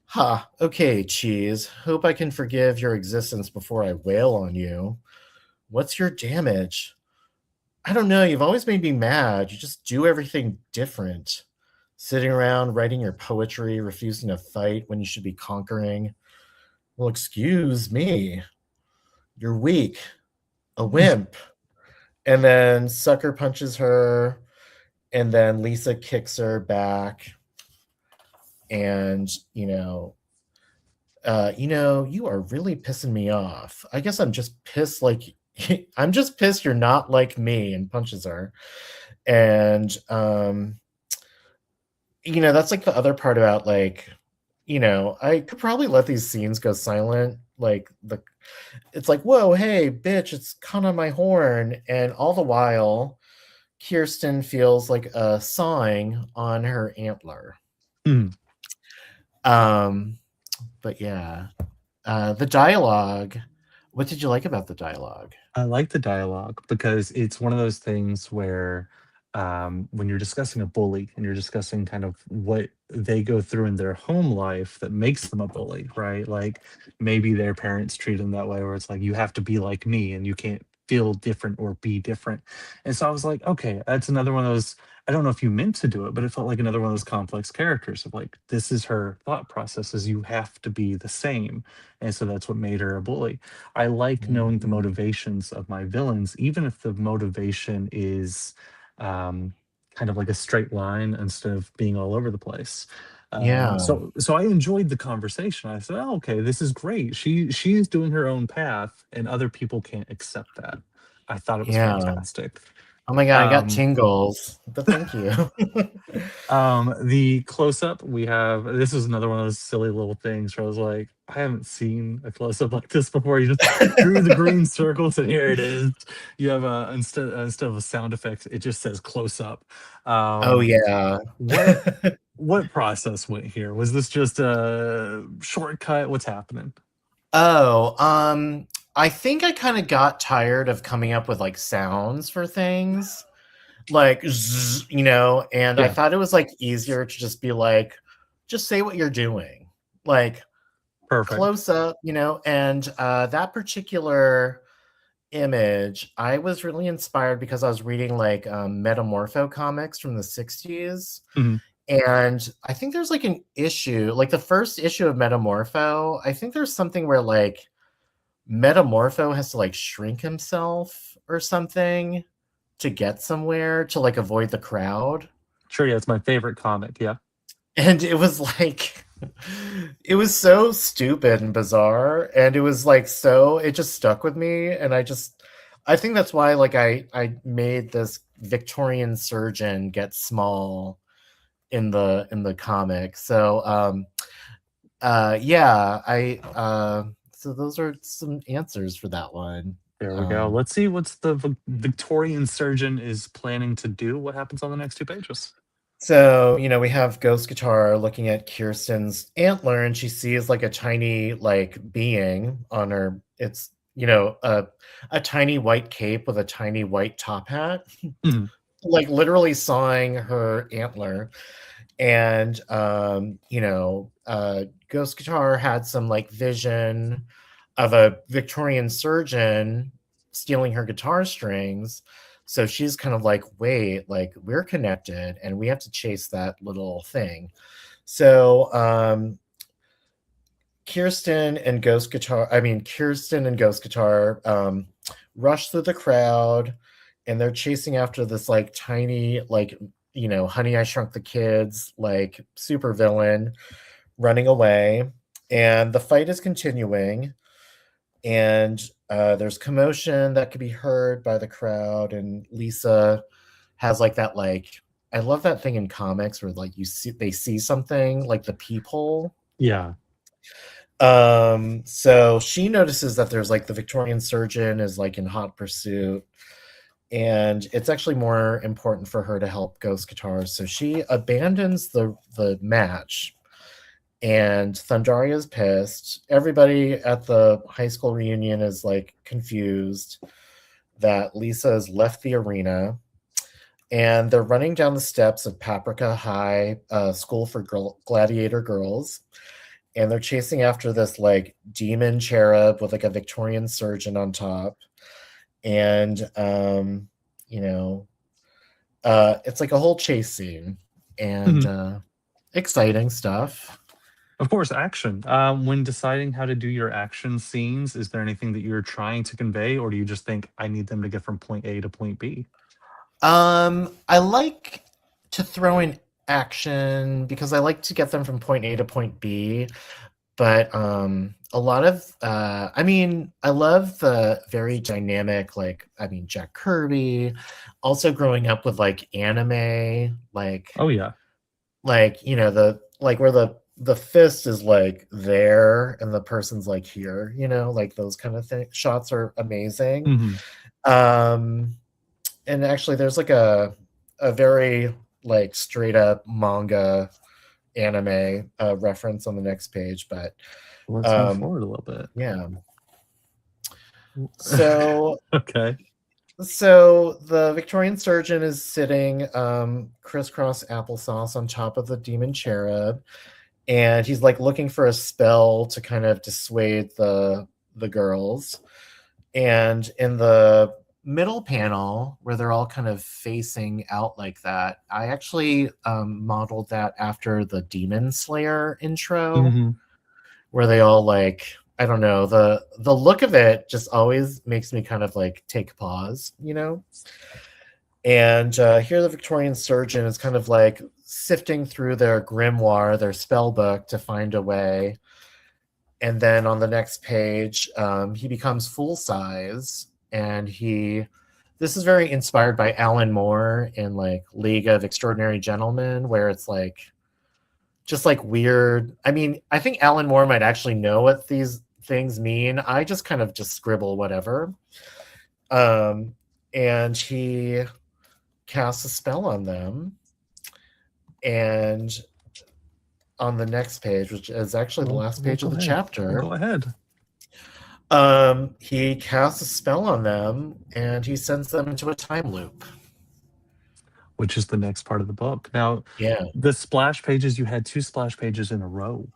Ha, okay, Cheese. Hope I can forgive your existence before I wail on you. What's your damage? I don't know, you've always made me mad. You just do everything different. Sitting around writing your poetry, refusing to fight when you should be conquering. Well, excuse me. You're weak. A wimp. And then Sucker punches her, and then Lisa kicks her back. And, you are really pissing me off. I guess I'm just pissed like I'm just pissed you're not like me, and punches her. And that's like the other part about like, I could probably let these scenes go silent. Like it's like, whoa, hey, bitch, it's kind of my horn. And all the while, Kirsten feels like a sawing on her antler. Mm. Um, but yeah, the dialogue. What did you like about the dialogue? I like the dialogue because it's one of those things where when you're discussing a bully and you're discussing kind of what they go through in their home life that makes them a bully, right? Like maybe their parents treat them that way, where it's like, you have to be like me and you can't feel different or be different. And so I was like, okay, that's another one of those. I don't know if you meant to do it, but it felt like another one of those complex characters of like, this is her thought process is you have to be the same. And so that's what made her a bully. I like knowing the Mhm. motivations of my villains, even if the motivation is um, kind of like a straight line instead of being all over the place. Yeah, So I enjoyed the conversation. I said, "Oh, okay, this is great. She's doing her own path, and other people can't accept that." I thought it was yeah. fantastic. Oh my god, I got Um, tingles. But thank you. the close up we have. This is another one of those silly little things where I was like, I haven't seen a close up like this before. You just drew the green circles and here it is. You have a instead of a sound effect, it just says close up. Oh Um, yeah. what what process went here? Was this just a shortcut? What's happening? Oh, I think I kind of got tired of coming up with like sounds for things, like zzz, and I Yeah, thought it was like easier to just be like, just say what you're doing, like perfect. close up, and that particular image, I was really inspired because I was reading like Metamorpho comics from the 60s. Mhm. And I think there's like an issue, like the first issue of Metamorpho. I think there's something where like Metamorpho has to like shrink himself or something to get somewhere to like avoid the crowd. Sure, yeah, it's my favorite comic. Yeah. And it was like, it was so stupid and bizarre. And it was like, so it just stuck with me. And I think that's why like I made this Victorian surgeon get small in the comic. So yeah, so those are some answers for that one. There we go. Let's see what's the Victorian surgeon is planning to do. What happens on the next 2 pages? So, we have Ghost Guitar looking at Kirsten's antler, and she sees like a tiny like being on her. It's a tiny white cape with a tiny white top hat, Mhm. like literally sawing her antler. And Ghost Guitar had some like vision of a Victorian surgeon stealing her guitar strings. So she's kind of like, wait, like we're connected and we have to chase that little thing. So Kirsten and Ghost Guitar rush through the crowd, and they're chasing after this like tiny, like, Honey, I Shrunk the Kids, like super villain running away. And the fight is continuing. And there's commotion that could be heard by the crowd. And Lisa has like that, like, I love that thing in comics where like they see something like the peephole. Yeah. So she notices that there's like the Victorian surgeon is like in hot pursuit, and it's actually more important for her to help Ghost Guitar. So she abandons the match, and Thundaria is pissed. Everybody at the high school reunion is like confused that Lisa has left the arena, and they're running down the steps of Paprika High, school for gladiator girls. And they're chasing after this like demon cherub with like a Victorian surgeon on top. And it's like a whole chase scene, and exciting stuff. Of course, action. When deciding how to do your action scenes, is there anything that you're trying to convey, or do you just think I need them to get from point A to point B? I like to throw in action because I like to get them from point A to point B. But a lot of I love the very dynamic, like, Jack Kirby. Also growing up with like anime, like, Oh yeah. like, the like where the fist is like there and the person's like here, like those kind of things. Shots are amazing. Mhm. And actually there's like a very like straight up manga anime reference on the next page, but Let's move forward a little bit. yeah. So Okay. so the Victorian surgeon is sitting crisscross applesauce on top of the demon cherub, and he's like looking for a spell to kind of dissuade the girls. And in the middle panel where they're all kind of facing out like that, I actually modeled that after the Demon Slayer intro, Mhm. where they all like, I don't know, the look of it just always makes me kind of like take pause. And here the Victorian surgeon is kind of like sifting through their grimoire, their spell book, to find a way. And then on the next page, he becomes full size, and this is very inspired by Alan Moore in like League of Extraordinary Gentlemen, where it's like just like weird. I think Alan Moore might actually know what these things mean. I just kind of just scribble whatever. And he casts a spell on them. And on the next page, which is actually the last page of the chapter. Go ahead. He casts a spell on them, and he sends them into a time loop. Which is the next part of the book. Now, Yeah. the splash pages, you had 2 splash pages in a row.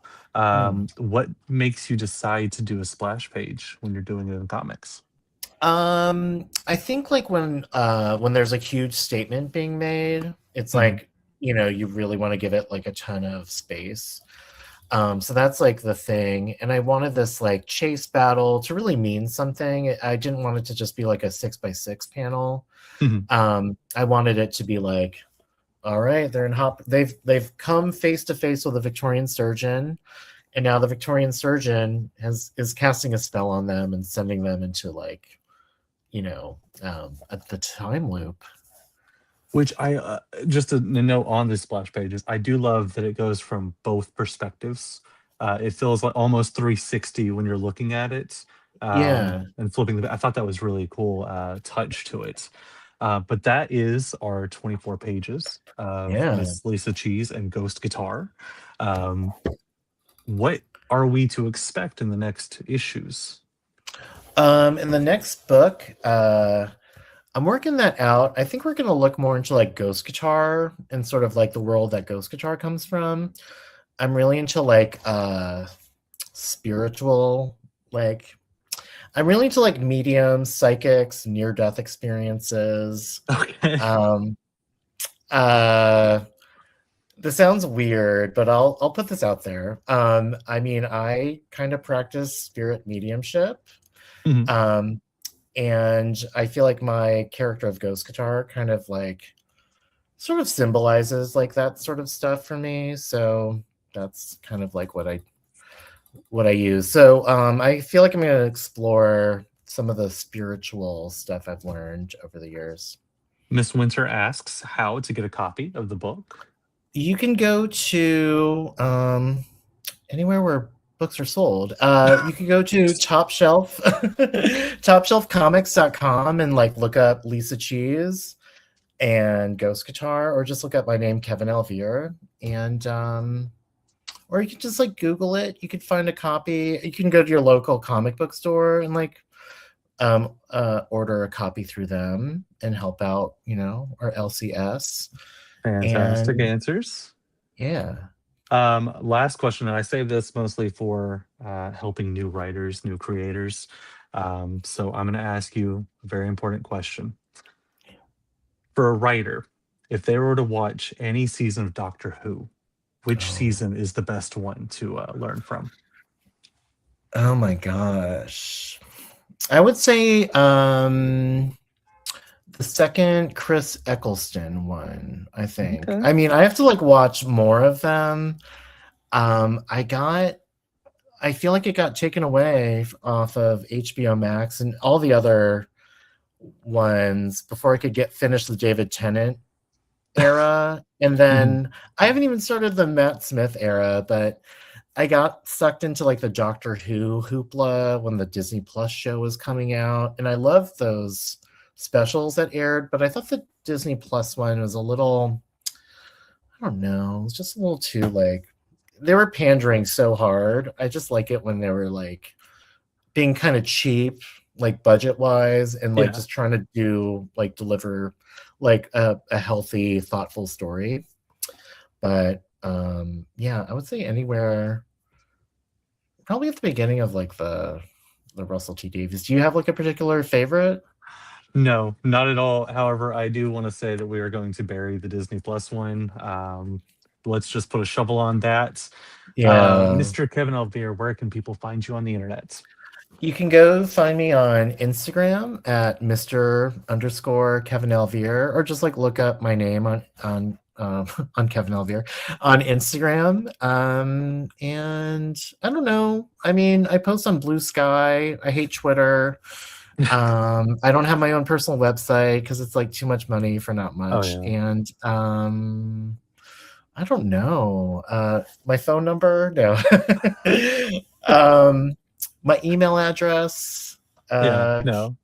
What makes you decide to do a splash page when you're doing it in comics? I think like when there's a huge statement being made, it's like you really want to give it like a ton of space. So that's like the thing. And I wanted this like chase battle to really mean something. I didn't want it to just be like a 6x6 panel. I wanted it to be like, all right, they've come face to face with a Victorian surgeon, and now the Victorian surgeon is casting a spell on them and sending them into like, at the time loop. Which I just a note on the splash pages, I do love that it goes from both perspectives. It feels like almost 360 when you're looking at it, Yeah. and flipping I thought that was really cool touch to it. But that is our 24 pages of Yeah. Miss Lisa Cheese and Ghost Guitar. What are we to expect in the next issues? In the next book, I'm working that out. I think we're going to look more into like Ghost Guitar and sort of like the world that Ghost Guitar comes from. I'm really into like spiritual, like I'm really into like mediums, psychics, near-death experiences. Okay. This sounds weird, but I'll put this out there. I mean, I kind of practice spirit mediumship. And I feel like my character of Ghost Guitar kind of like sort of symbolizes like that sort of stuff for me. So that's kind of like what I use. So I feel like I'm going to explore some of the spiritual stuff I've learned over the years. Miss Winter asks how to get a copy of the book. You can go to anywhere where books are sold. You can go to topshelfcomics.com and like look up Lisa Cheese and Ghost Guitar, or just look up my name, Kevin Alvir, and or you can just like Google it. You can find a copy. You can go to your local comic book store and like order a copy through them and help out, our LCS. Fantastic answers. Yeah. Last question, and I save this mostly for helping new writers, new creators. So I'm going to ask you a very important question. For a writer, if they were to watch any season of Doctor Who, which season is the best one to learn from? Oh my gosh. I would say the second Chris Eccleston one, I think. Okay. I mean, I have to like watch more of them. I feel like it got taken away off of HBO Max and all the other ones before I could finish the David Tennant era. And then I haven't even started the Matt Smith era, but I got sucked into like the Doctor Who hoopla when the Disney Plus show was coming out. And I loved those specials that aired, but I thought the Disney Plus one was a little, I don't know, it was just a little too like, they were pandering so hard. I just like it when they were like being kind of cheap, like budget wise, and like just trying to deliver like a healthy, thoughtful story. But I would say anywhere, probably at the beginning of like the Russell T Davies. Do you have like a particular favorite? No, not at all. However, I do want to say that we are going to bury the Disney Plus one. Let's just put a shovel on that. Yeah. Mr. Kevin Alvir, where can people find you on the internet? You can go find me on Instagram at Mr. _ Kevin Alvir, or just like look up my name on Kevin Alvir on Instagram. And I don't know. I mean, I post on Blue Sky. I hate Twitter. I don't have my own personal website because it's like too much money for not much. Oh, yeah. And I don't know. My phone number? No. My email address. No.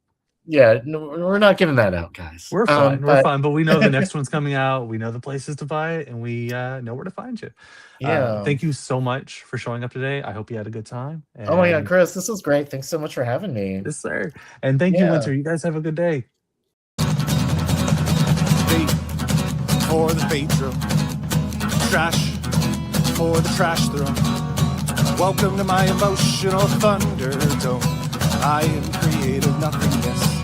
Yeah, no, we're not giving that out, guys. We're fine. We're fine. But we know the next one's coming out. We know the places to buy it, and we know where to find you. Yeah. Thank you so much for showing up today. I hope you had a good time. Oh my God, Chris, this was great. Thanks so much for having me. Yes, sir. And thank you, Winter. You guys have a good day. Bait for the bait drill. Trash for the trash throw. Welcome to my emotional thunderdome. I am creative nothingness.